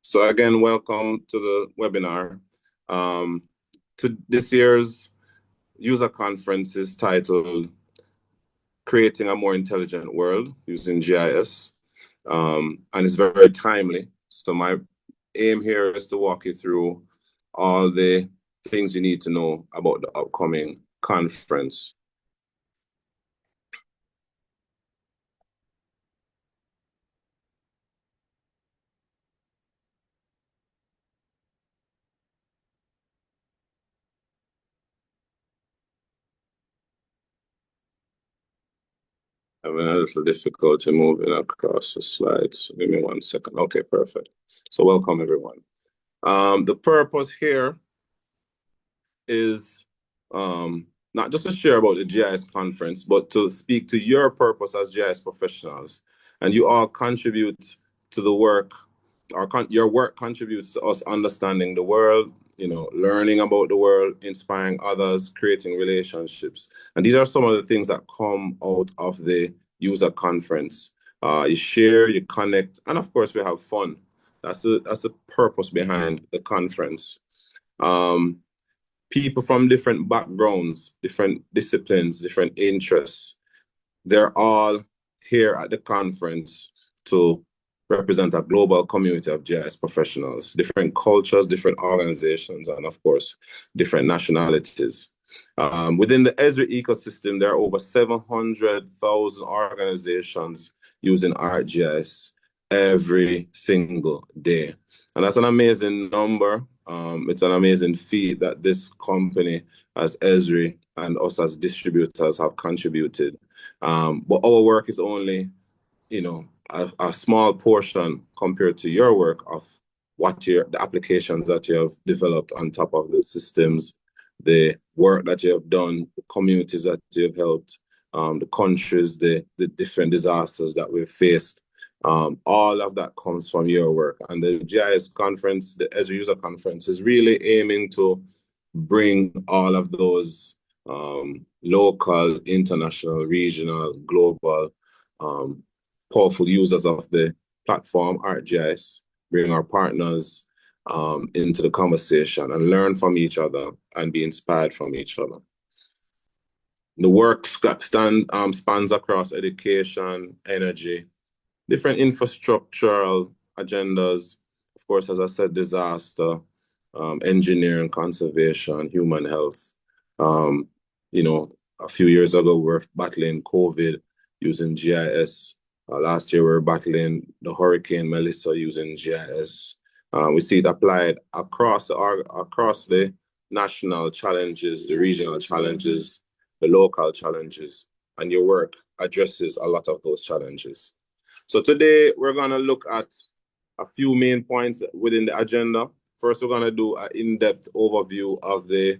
So again, welcome to the webinar. To this year's user conference is titled Creating a More Intelligent World Using GIS, and it's very timely. So my aim here is to walk you through all the things you need to know about the upcoming conference. Having a little difficulty moving across the slides. Give me 1 second. Okay, perfect. So welcome everyone. The purpose here is not just to share about the GIS conference, but to speak to your purpose as GIS professionals. And you all contribute to the work, or your work contributes to us understanding the world, learning about the world, inspiring others, creating relationships. And these are some of the things that come out of the user conference. You share, you connect, and of course we have fun. That's the purpose behind the conference. People from different backgrounds, different disciplines, different interests, they're all here at the conference to represent a global community of GIS professionals, different cultures, different organizations, and of course, different nationalities. Within the ESRI ecosystem, there are over 700,000 organizations using ArcGIS every single day. And that's an amazing number. It's an amazing feat that this company as ESRI and us as distributors have contributed. But our work is only, a small portion compared to your work of the applications that you have developed on top of the systems, the work that you have done, the communities that you have helped, the countries, the different disasters that we've faced. All of that comes from your work. And the GIS conference, the ESRI User Conference, is really aiming to bring all of those local, international, regional, global, powerful users of the platform ArcGIS, bring our partners into the conversation and learn from each other and be inspired from each other. The work spans across education, energy, different infrastructural agendas, of course, as I said, disaster, engineering, conservation, human health. A few years ago, we were battling COVID using GIS. Last year, we were battling the Hurricane Melissa using GIS. We see it applied across the national challenges, the regional challenges, the local challenges, and your work addresses a lot of those challenges. So today, we're going to look at a few main points within the agenda. First, we're going to do an in-depth overview of the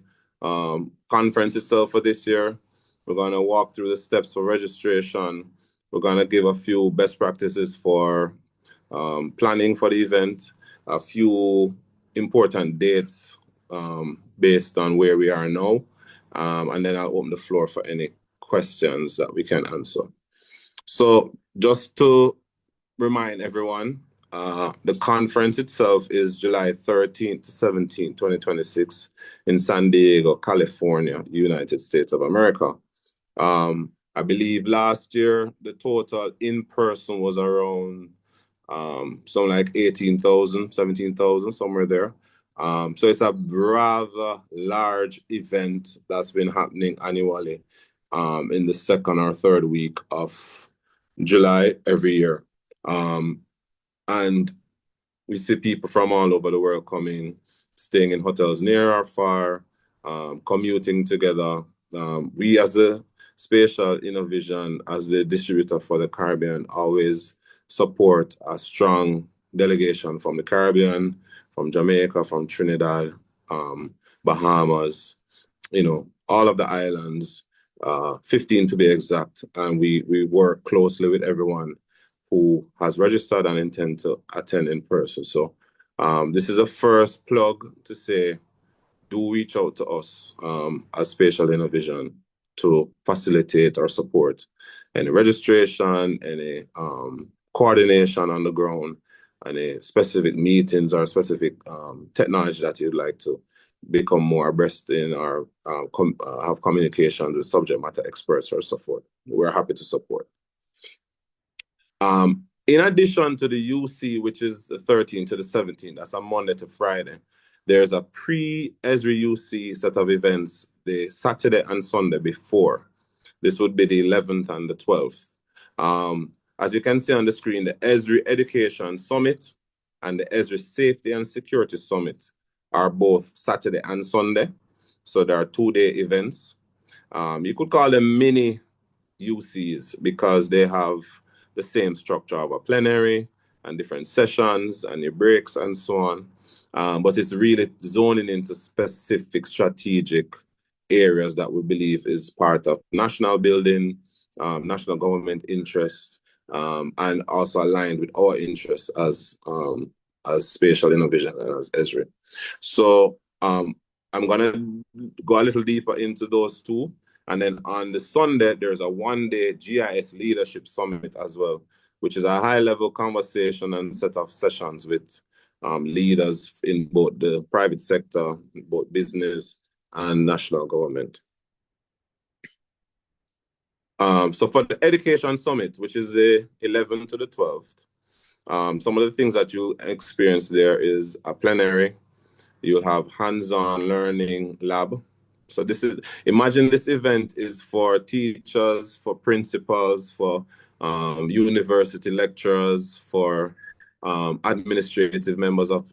conference itself for this year. We're going to walk through the steps for registration. We're going to give a few best practices for planning for the event, a few important dates based on where we are now, and then I'll open the floor for any questions that we can answer. So just to remind everyone, the conference itself is July 13th to 17th, 2026 in San Diego, California, United States of America. I believe last year, the total in person was around something like 18,000, 17,000, somewhere there. So it's a rather large event that's been happening annually in the second or third week of July every year. And we see people from all over the world coming, staying in hotels near or far, commuting together. We as a Spatial Innovision, as the distributor for the Caribbean, always support a strong delegation from the Caribbean, from Jamaica, from Trinidad, Bahamas, all of the islands, 15 to be exact. And we work closely with everyone who has registered and intend to attend in person. So this is a first plug to say, do reach out to us as Spatial Innovision to facilitate or support any registration, any coordination on the ground. any specific meetings or specific technology that you'd like to become more abreast in, or have communication with subject matter experts or so forth. We're happy to support. In addition to the UC, which is the 13th to the 17th, that's a Monday to Friday, there's a pre-ESRI UC set of events the Saturday and Sunday before. This would be the 11th and the 12th. As you can see on the screen, the ESRI Education Summit and the ESRI Safety and Security Summit are both Saturday and Sunday. So there are 2-day events. You could call them mini UCs because they have the same structure of a plenary and different sessions and your breaks and so on. But it's really zoning into specific strategic areas that we believe is part of national building, national government interest, and also aligned with our interests as spatial innovation and as ESRI. So I'm gonna go a little deeper into those two. And then on the Sunday, there's a 1-day GIS Leadership Summit as well, which is a high-level conversation and set of sessions with leaders in both the private sector, both business and national government. So for the Education Summit, which is the 11th to the 12th, some of the things that you'll experience there is a plenary. You'll have hands-on learning lab. So imagine this event is for teachers, for principals, for university lecturers, for administrative members of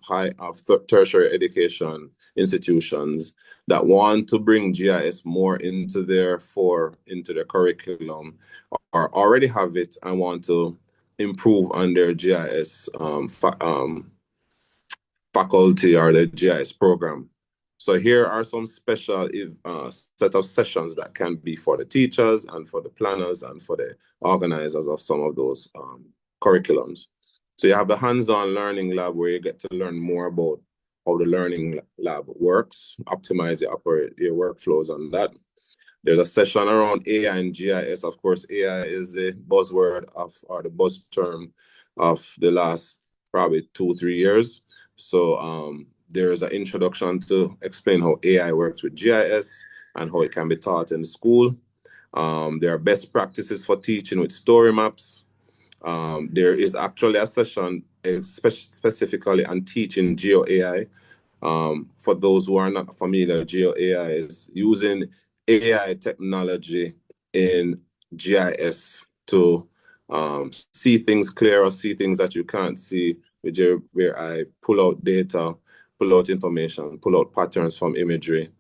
tertiary education institutions that want to bring GIS more into their curriculum, or already have it and want to improve on their GIS faculty or the GIS program. So here are some special set of sessions that can be for the teachers and for the planners and for the organizers of some of those curriculums. So you have the hands-on learning lab where you get to learn more about how the learning lab works, optimize your workflows on that. There's a session around AI and GIS. Of course, AI is the buzzword or the buzz term of the last probably 2-3 years. So there is an introduction to explain how AI works with GIS and how it can be taught in school. There are best practices for teaching with story maps. There is actually a session specifically on teaching GeoAI. For those who are not familiar, GeoAI is using AI technology in GIS to see things clearer, see things that you can't see, where I pull out data, pull out information, pull out patterns from imagery,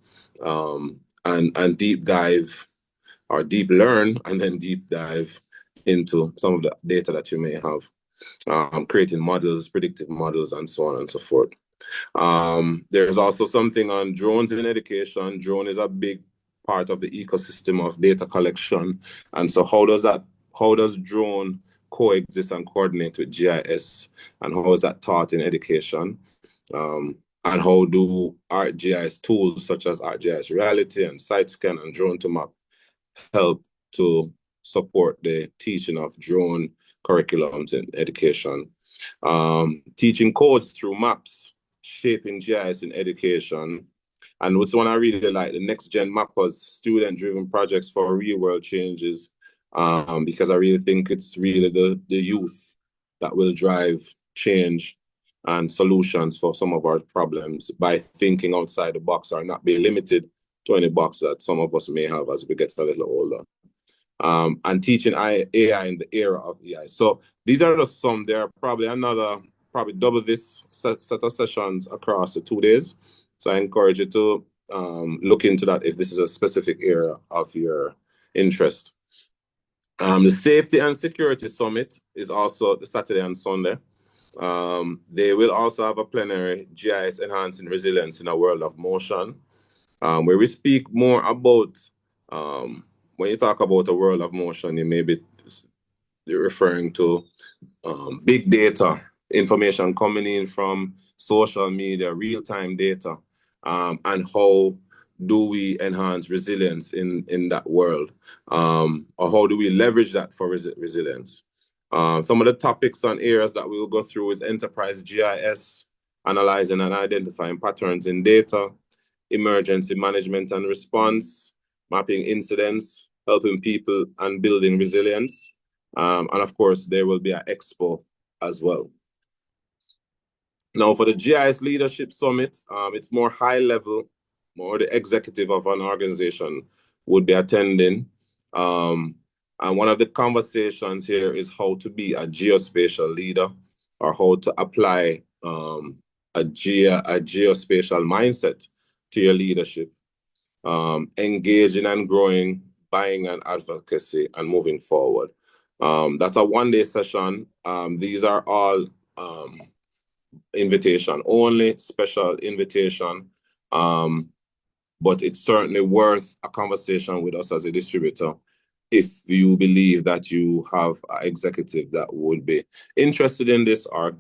and deep dive or deep learn and then deep dive into some of the data that you may have, creating models, predictive models, and so on and so forth. There's also something on drones in education. Drone is a big part of the ecosystem of data collection. And so how does drone coexist and coordinate with GIS, and how is that taught in education? And how do ArcGIS tools such as ArcGIS Reality and SiteScan and Drone to Map help to support the teaching of drone curriculums in education? Teaching codes through maps, shaping GIS in education. And what's one I really like, the Next Gen Mappers, student-driven projects for real-world changes, because I really think it's really the youth that will drive change and solutions for some of our problems by thinking outside the box or not being limited to any box that some of us may have as we get a little older. And teaching AI in the era of AI. So these are just some. There are probably double this set of sessions across the 2 days. So I encourage you to look into that if this is a specific area of your interest. The Safety and Security Summit is also the Saturday and Sunday. They will also have a plenary, GIS Enhancing Resilience in a World of Motion, where we speak more about, when you talk about a world of motion, you may be referring to big data, information coming in from social media, real-time data, and how do we enhance resilience in that world, or how do we leverage that for resilience? Some of the topics and areas that we will go through is enterprise GIS, analyzing and identifying patterns in data, emergency management and response, mapping incidents, helping people and building resilience. And of course, there will be an expo as well. Now, for the GIS Leadership Summit, it's more high level, more the executive of an organization would be attending. And one of the conversations here is how to be a geospatial leader, or how to apply a geospatial mindset to your leadership, engaging and growing, buying and advocacy, and moving forward. That's a one-day session. These are all invitation only, special invitation. But it's certainly worth a conversation with us as a distributor if you believe that you have an executive that would be interested in this, or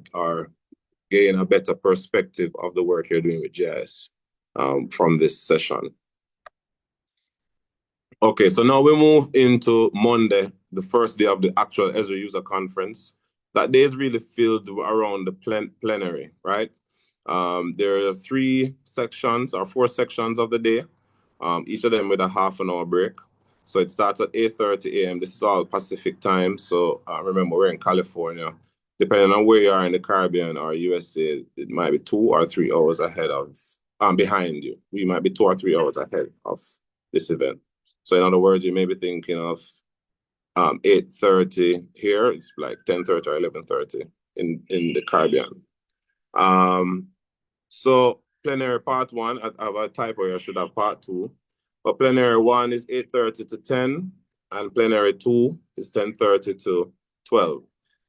gain a better perspective of the work you're doing with GIS from this session. Okay, so now we move into Monday, the first day of the actual ESRI user conference. That day is really filled around the plenary, right? There are 3 sections or 4 sections of the day, each of them with a half-an-hour break. So it starts at 8:30 a.m. This is all Pacific time. So remember, we're in California. Depending on where you are in the Caribbean or USA, it might be 2 or 3 hours ahead of, behind you. We might be 2 or 3 hours ahead of this event. So in other words, you may be thinking of 8:30 here. It's like 10:30 or 11:30 in the Caribbean. So plenary part 1, I have a typo here, I should have part 2. But plenary 1 is 8:30 to 10, and plenary 2 is 10:30 to 12.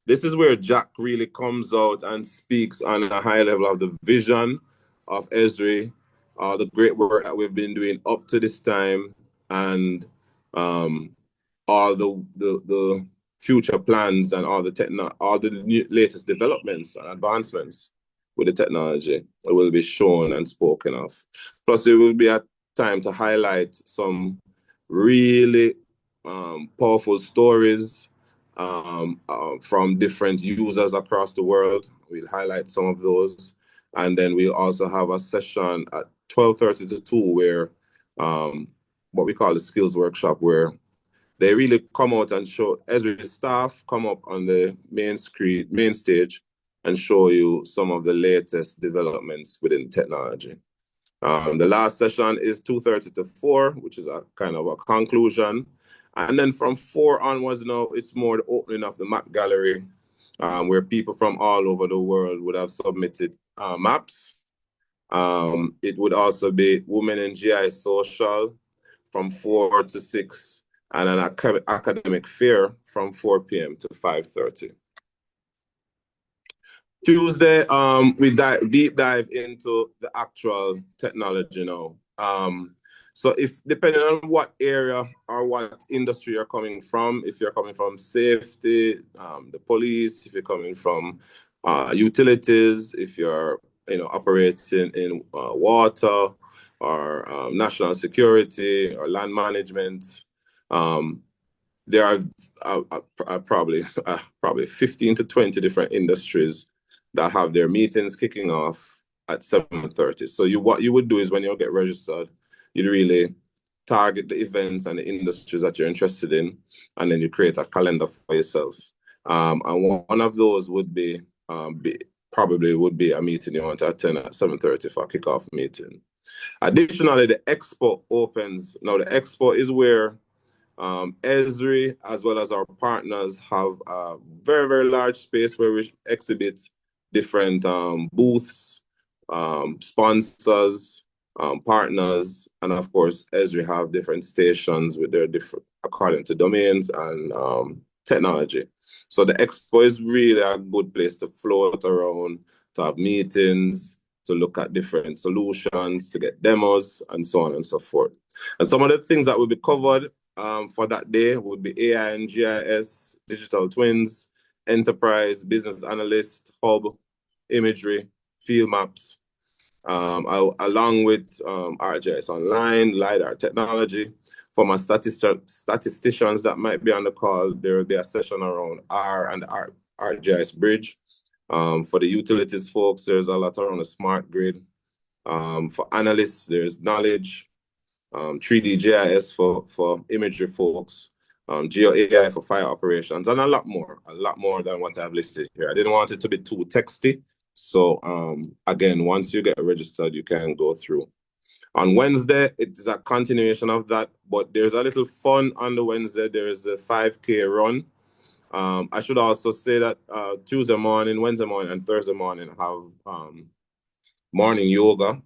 This is where Jack really comes out and speaks on a high level of the vision of ESRI, the great work that we've been doing up to this time, and all the future plans and all the latest developments and advancements with the technology will be shown and spoken of. Plus, it will be a time to highlight some really powerful stories from different users across the world. We'll highlight some of those. And then we'll also have a session at 12:30 to 2 where what we call the skills workshop, where they really come out and show ESRI staff come up on the main stage and show you some of the latest developments within technology. The last session is 2:30 to 4, which is a kind of a conclusion. And then from 4 onwards now, it's more the opening of the map gallery, where people from all over the world would have submitted maps. It would also be Women in GI Social from 4 to 6, and an academic fair from 4 p.m. to 5:30. Tuesday, we deep dive into the actual technology now. So if depending on what area or what industry you're coming from, if you're coming from safety, the police, if you're coming from utilities, if you're operating in water or national security or land management, there are probably 15 to 20 different industries that have their meetings kicking off at 7:30. So what you would do is when you get registered, you'd really target the events and the industries that you're interested in, and then you create a calendar for yourself. And one of those would be probably would be a meeting you want to attend at 7:30 for a kickoff meeting. Additionally, the expo opens. Now, the expo is where ESRI, as well as our partners, have a very, very large space where we exhibit different booths, sponsors, partners, and of course, ESRI have different stations with their different, according to domains and technology. So the expo is really a good place to float around, to have meetings, to look at different solutions, to get demos, and so on and so forth. And some of the things that will be covered for that day would be AI and GIS, digital twins, enterprise, business analyst, hub, imagery, field maps, along with ArcGIS Online, LiDAR technology, For my statisticians that might be on the call, there will be a session around R and ArcGIS Bridge. For the utilities folks, there's a lot around the smart grid. For analysts, there's knowledge, 3D GIS for imagery folks, Geo AI for fire operations, and a lot more than what I've listed here. I didn't want it to be too texty. So again, once you get registered, you can go through. On Wednesday, it's a continuation of that, but there's a little fun on the Wednesday. There is a 5K run. I should also say that Tuesday morning, Wednesday morning, and Thursday morning have morning yoga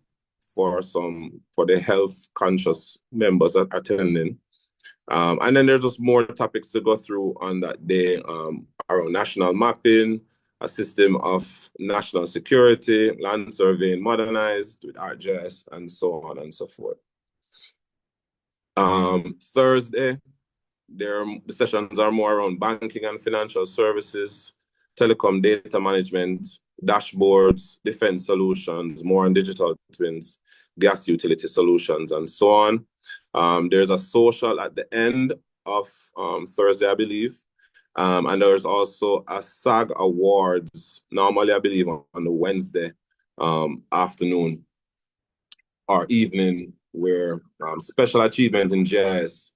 for the health conscious members that are attending. And then there's just more topics to go through on that day around national mapping, a system of national security, land surveying modernized with ArcGIS, and so on and so forth. Thursday, the sessions are more around banking and financial services, telecom data management, dashboards, defense solutions, more on digital twins, gas utility solutions, and so on. There's a social at the end of Thursday, I believe. And there's also a SAG Awards, normally I believe on the Wednesday afternoon or evening, where special achievement in GIS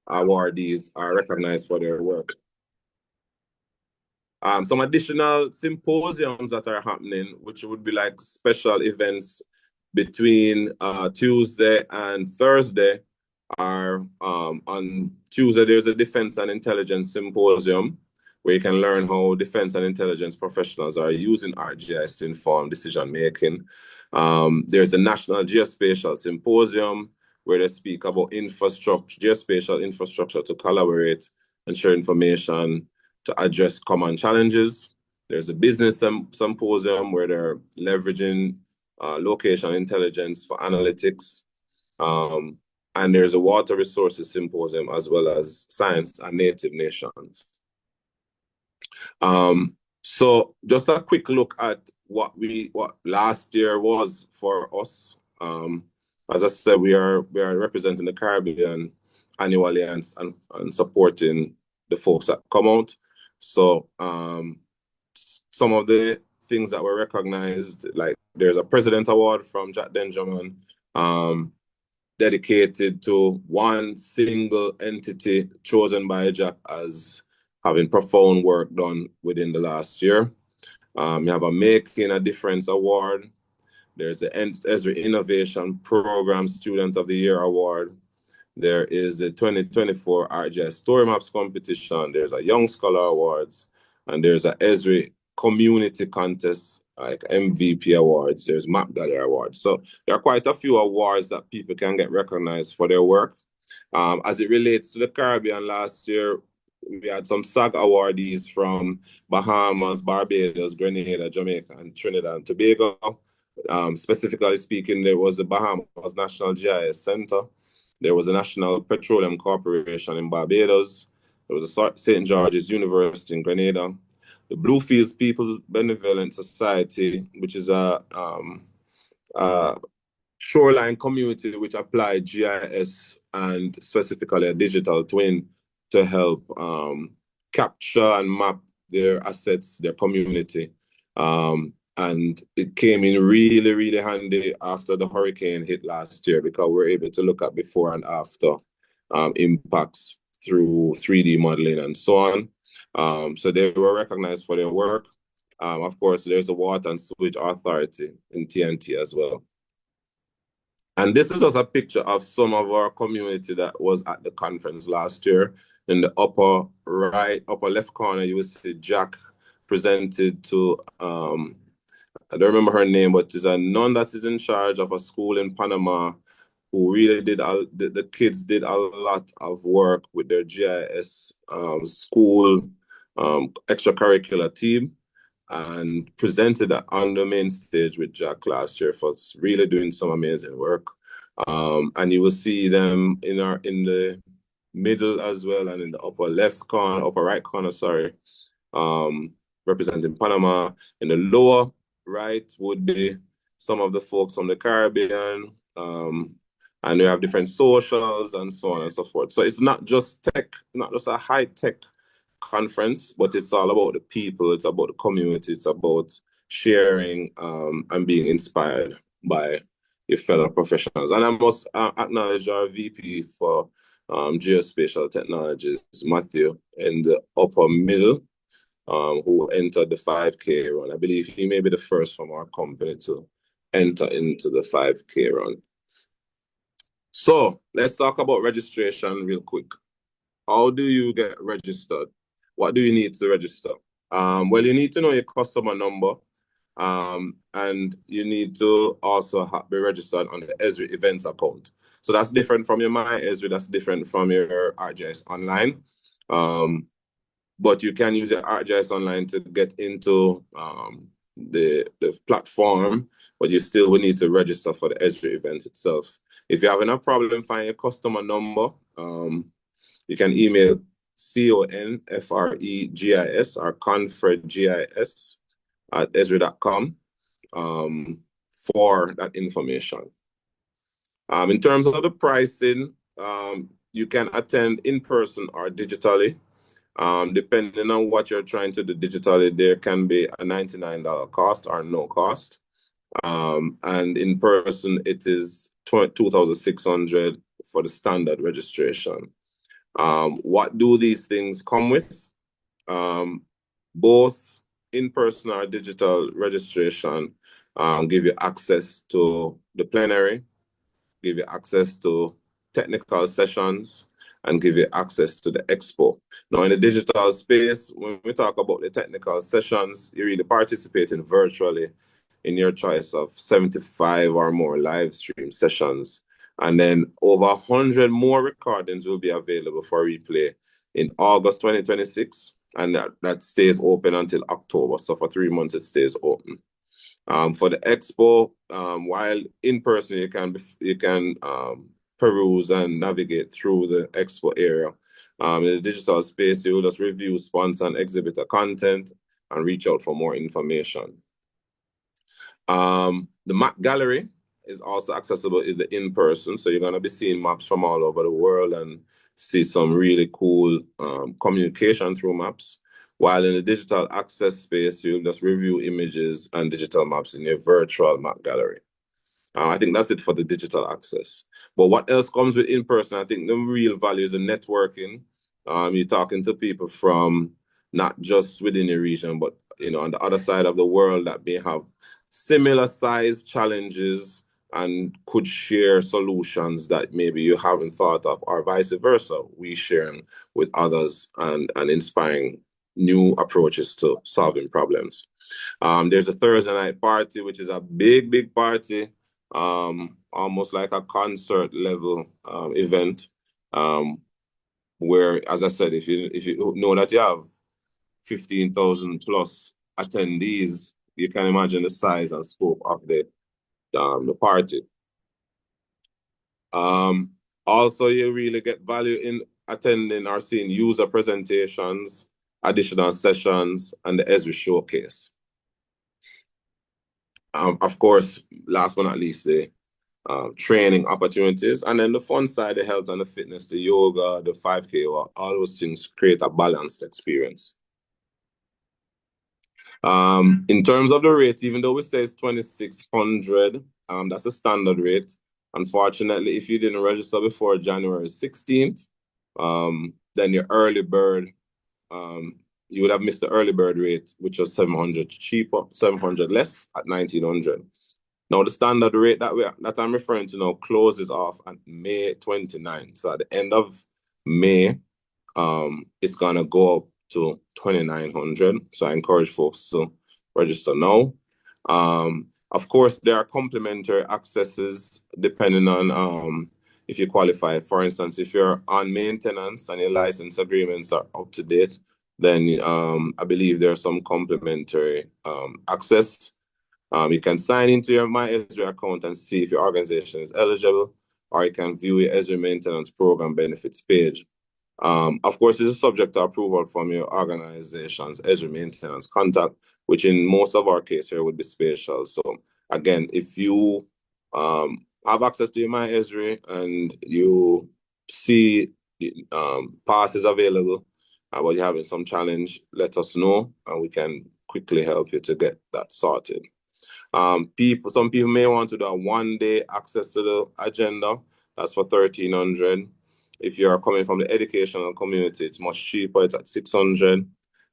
awardees are recognized for their work. Some additional symposiums that are happening, which would be like special events between Tuesday and Thursday, are on Tuesday, there's a Defense and Intelligence Symposium where you can learn how defense and intelligence professionals are using ArcGIS to inform decision making. There's a National Geospatial Symposium where they speak about geospatial infrastructure to collaborate and share information to address common challenges. There's a business symposium where they're leveraging location intelligence for analytics. And there's a water resources symposium as well as science and native nations. So just a quick look at what last year was for us. As I said, we are representing the Caribbean annually and supporting the folks that come out. So some of the things that were recognized, like there's a President Award from Jack Denjaman, dedicated to one single entity chosen by Jack as having profound work done within the last year. You have a Making a Difference Award. There's the ESRI Innovation Program Student of the Year Award. There is the 2024 ArcGIS Story Maps Competition. There's a Young Scholar Awards. And there's a ESRI Community Contest, like MVP Awards. There's Map Gallery Awards. So there are quite a few awards that people can get recognized for their work. As it relates to the Caribbean, last year, we had some SAG awardees from Bahamas, Barbados, Grenada, Jamaica, and Trinidad and Tobago. Specifically speaking, there was the Bahamas National GIS Center. There was a National Petroleum Corporation in Barbados. There was a St. George's University in Grenada. The Bluefields People's Benevolent Society, which is a shoreline community which applied GIS and specifically a digital twin to help capture and map their assets, their community. And it came in really, really handy after the hurricane hit last year because we're able to look at before and after impacts through 3D modeling and so on. So they were recognized for their work. Of course, there's the Water and Sewage Authority in TNT as well. And this is just a picture of some of our community that was at the conference last year. In the upper left corner, you will see Jack presented to, I don't remember her name, but it's a nun that is in charge of a school in Panama who really did, the kids did a lot of work with their GIS school extracurricular team and presented on the main stage with Jack last year for really doing some amazing work. And you will see them in the middle as well and in the upper right corner, sorry, representing Panama. In the lower right would be some of the folks from the Caribbean, And you have different socials and so on and so forth. So it's not just tech, not just a high tech conference, but it's all about the people, it's about the community, it's about sharing and being inspired by your fellow professionals. And I must acknowledge our VP for geospatial technologies, Matthew, in the upper middle, who entered the 5K run. I believe he may be the first from our company to enter into the 5K run. So let's talk about registration real quick. How do you get registered? What do you need to register? Well, you need to know your customer number, and you need to also be registered on the ESRI events account. So that's different from your My ESRI, that's different from your ArcGIS Online. But you can use your ArcGIS Online to get into the platform, but you still will need to register for the ESRI event itself. If you're having a problem finding your customer number, you can email CONFREGIS or confredgis at esri.com for that information. In terms of the pricing, you can attend in person or digitally. Depending on what you're trying to do digitally, there can be a $99 cost or no cost. And in person, it is $2,600 for the standard registration. What do these things come with? Both in-person or digital registration give you access to the plenary, give you access to technical sessions, and give you access to the expo. Now, in the digital space, when we talk about the technical sessions, you're really participating virtually in your choice of 75 or more live stream sessions. And then over 100 more recordings will be available for replay in August 2026. And that stays open until October. So for 3 months, it stays open. For the expo, while in person, you can peruse and navigate through the expo area. In the digital space, you will just review, sponsor, and exhibitor content and reach out for more information. The map gallery is also accessible in the in-person, so you're going to be seeing maps from all over the world and see some really cool communication through maps. While in the digital access space, you'll just review images and digital maps in your virtual map gallery. I think that's it for the digital access. But what else comes with in-person? I think the real value is the networking. You're talking to people from not just within your region, but on the other side of the world that may have similar size challenges and could share solutions that maybe you haven't thought of, or vice versa. We sharing with others and inspiring new approaches to solving problems. There's a Thursday night party, which is a big party, almost like a concert level event, where, as I said, if you know that you have 15,000 plus attendees, you can imagine the size and scope of the party. Also, you really get value in attending or seeing user presentations, additional sessions, and the ESRI showcase. Of course, last but not least, the training opportunities, and then the fun side, the health and the fitness, the yoga, the 5K, all those things create a balanced experience. In terms of the rate, even though we say it's 2,600, that's a standard rate. Unfortunately, if you didn't register before January 16th, then your early bird, you would have missed the early bird rate, which was 700 cheaper, 700 less at 1,900. Now, the standard rate that I'm referring to now closes off at May 29th. So at the end of May, it's going to go up to 2,900. So I encourage folks to register now. Of course, there are complimentary accesses depending on if you qualify. For instance, if you're on maintenance and your license agreements are up to date, then I believe there's some complimentary access. You can sign into your My ESRI account and see if your organization is eligible, or you can view your ESRI maintenance program benefits page. Of course, this is subject to approval from your organization's ESRI maintenance contact, which in most of our case here would be spatial. So again, if you have access to your My ESRI and you see passes available, but you're having some challenge, let us know and we can quickly help you to get that sorted. Some people may want to do a 1 day access to the agenda. That's for 1,300. If you're coming from the educational community, it's much cheaper. It's at 600.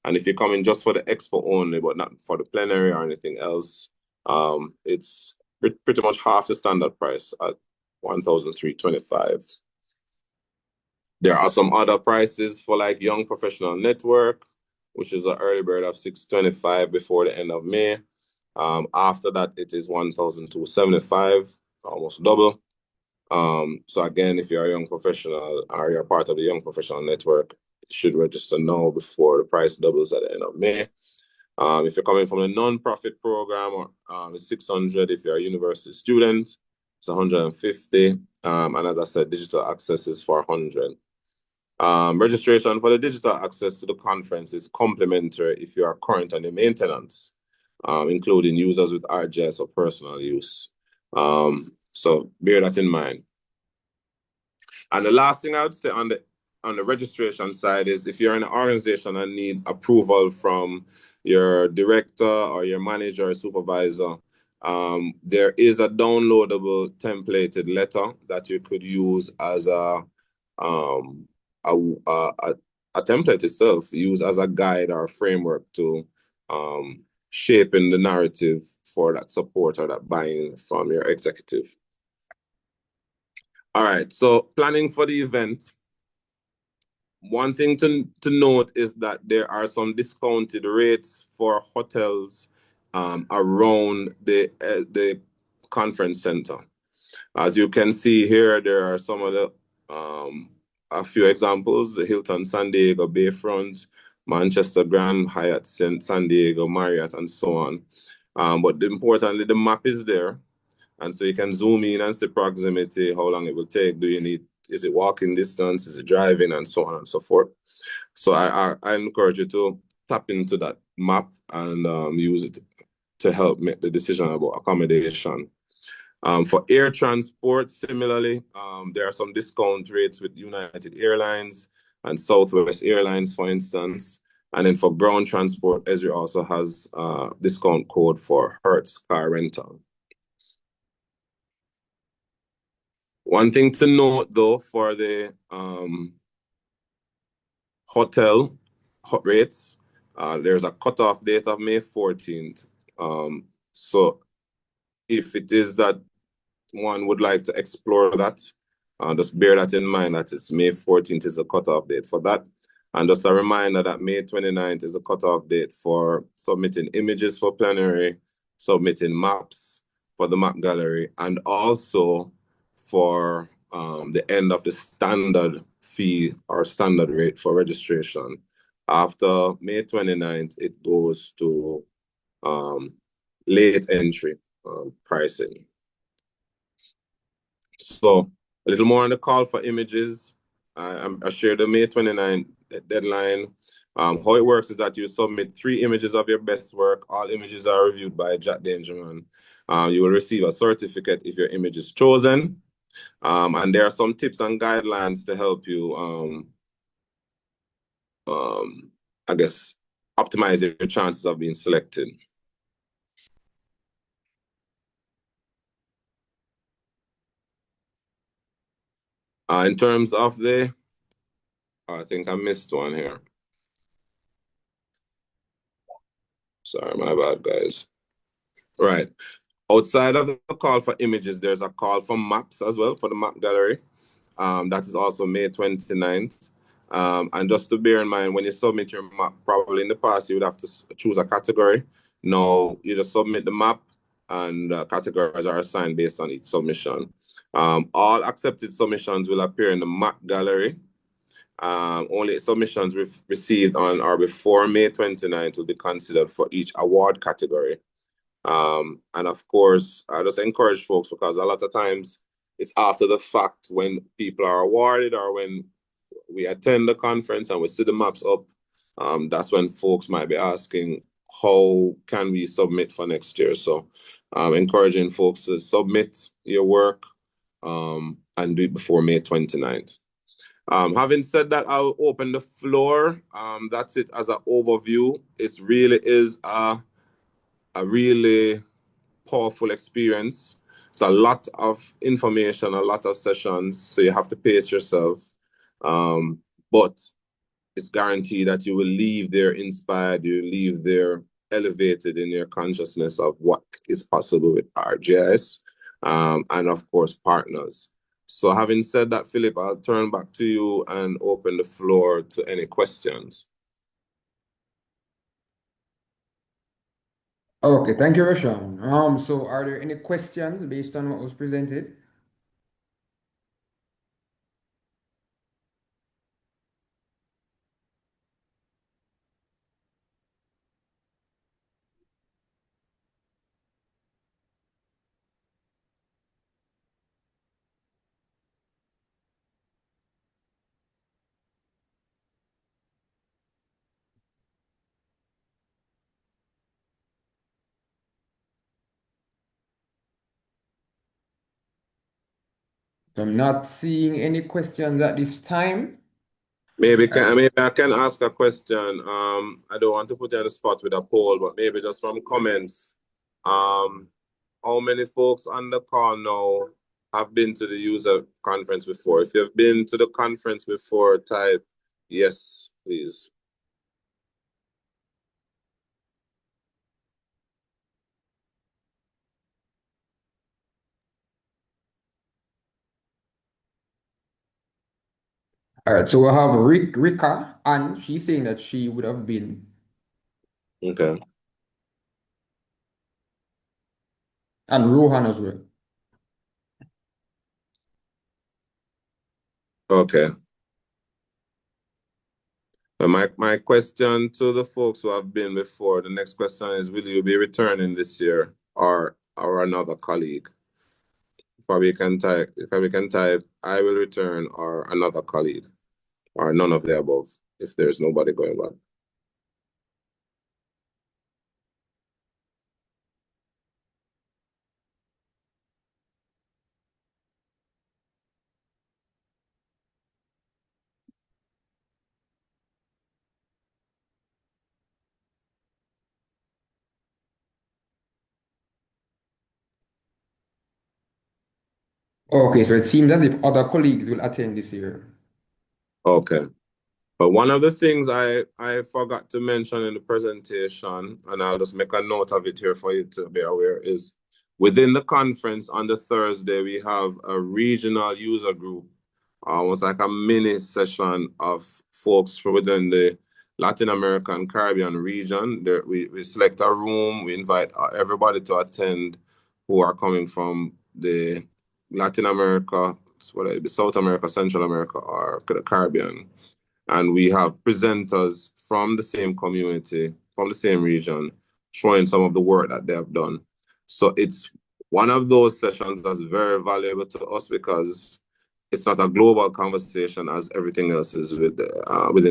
And if you're coming just for the expo only, but not for the plenary or anything else, it's pretty much half the standard price at 1,325. There are some other prices for like Young Professional Network, which is an early bird of 625 before the end of May. After that, it is 1,275, almost double. So again, if you're a young professional or you're part of the Young Professional Network, you should register now before the price doubles at the end of May. If you're coming from a non-profit program, it's 600. If you're a university student, it's 150. And as I said, digital access is 400. Registration for the digital access to the conference is complimentary if you are current on the maintenance, including users with RGS or personal use. So bear that in mind. And the last thing I would say on the registration side is if you're in an organization and need approval from your director or your manager or supervisor, there is a downloadable templated letter that you could use as a template itself, use as a guide or a framework to shaping the narrative for that support or that buy-in from your executive. All right, so planning for the event. One thing to note is that there are some discounted rates for hotels around the conference center. As you can see here, there are some of the a few examples: the Hilton San Diego Bayfront, Manchester Grand Hyatt San Diego, Marriott, and so on. But importantly, the map is there. And so you can zoom in and see proximity, how long it will take. Is it walking distance? Is it driving? And so on and so forth. So I encourage you to tap into that map and use it to help make the decision about accommodation. For air transport, similarly, there are some discount rates with United Airlines and Southwest Airlines, for instance. And then for ground transport, ESRI also has a discount code for Hertz car rental. One thing to note, though, for the hotel rates, there's a cutoff date of May 14th. So if it is that one would like to explore that, just bear that in mind that it's May 14th is the cutoff date for that. And just a reminder that May 29th is a cutoff date for submitting images for plenary, submitting maps for the map gallery, and also for the end of the standard fee or standard rate for registration. After May 29th, it goes to late entry pricing. So a little more on the call for images. I shared the May 29th deadline. How it works is that you submit 3 images of your best work. All images are reviewed by Jack Dangerman. You will receive a certificate if your image is chosen. And there are some tips and guidelines to help you, I guess, optimize your chances of being selected. In terms of I think I missed one here. Sorry, my bad, guys. Right. Outside of the call for images, there's a call for maps as well for the map gallery. That is also May 29th. And just to bear in mind, when you submit your map, probably in the past, you would have to choose a category. Now, you just submit the map and categories are assigned based on each submission. All accepted submissions will appear in the map gallery. Only submissions received on or before May 29th will be considered for each award category. And of course, I just encourage folks because a lot of times it's after the fact when people are awarded or when we attend the conference and we see the maps up, that's when folks might be asking, how can we submit for next year? So encouraging folks to submit your work and do it before May 29th. Having said that, I'll open the floor. That's it as an overview. It really is a really powerful experience. It's a lot of information, a lot of sessions, so you have to pace yourself. But it's guaranteed that you will leave there inspired, you leave there elevated in your consciousness of what is possible with RGIS, and of course, partners. So having said that, Philip, I'll turn back to you and open the floor to any questions. Okay, thank you, Roshan. So are there any questions based on what was presented? So I'm not seeing any questions at this time. All right. Maybe I can ask a question. I don't want to put you on the spot with a poll, but maybe just from comments. Um, how many folks on the call now have been to the user conference before? If you've been to the conference before, type yes, please. All right, so we have Rika, and she's saying that she would have been, Okay. and Rohan as well. Okay. So my question to the folks who have been before, the next question is, will you be returning this year or another colleague? Probably can type, I will return or another colleague or none of the above if there's nobody going back. Okay, so it seems as if other colleagues will attend this year. Okay. But one of the things I forgot to mention in the presentation, and I'll just make a note of it here for you to be aware, is within the conference on the Thursday, we have a regional user group, almost like a mini session of folks from within the Latin American Caribbean region. There, we select a room, we invite everybody to attend who are coming from the Latin America, whether it be South America, Central America, or the Caribbean, and we have presenters from the same community, from the same region, showing some of the work that they have done. So it's one of those sessions that's very valuable to us because it's not a global conversation as everything else is within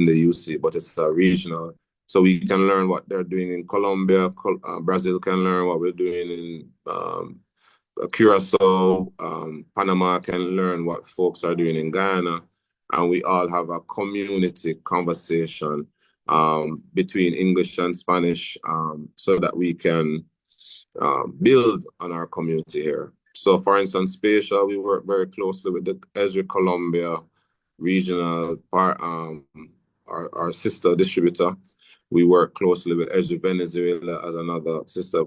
the UC, but it's a regional. So we can learn what they're doing in Colombia. Brazil can learn what we're doing in Curacao. Panama can learn what folks are doing in Ghana, and we all have a community conversation between English and Spanish, so that we can build on our community here. So, for instance, Spatial, we work very closely with the ESRI Colombia regional our sister distributor. We work closely with ESRI Venezuela as another sister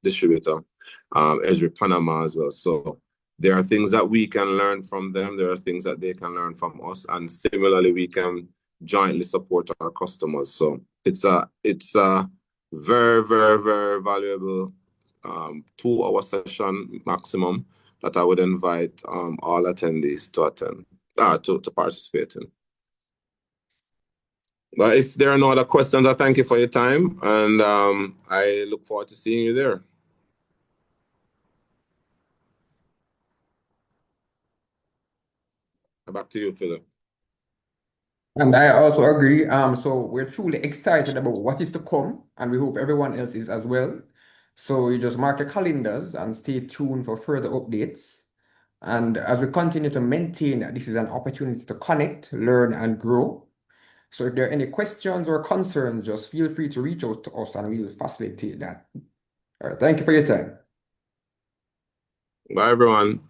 distributor, ESRI Panama as well. So there are things that we can learn from them. There are things that they can learn from us, and similarly, we can jointly support our customers. So it's a very, very, very valuable 2 hour session maximum that I would invite all attendees to attend, to participate in. But if there are no other questions, I thank you for your time, and I look forward to seeing you there. Back to you, Philip. And I also agree. So we're truly excited about what is to come, and we hope everyone else is as well. So you just mark your calendars and stay tuned for further updates. And as we continue to maintain that this is an opportunity to connect, learn, and grow. So if there are any questions or concerns, just feel free to reach out to us and we will facilitate that. All right, thank you for your time. Bye, everyone.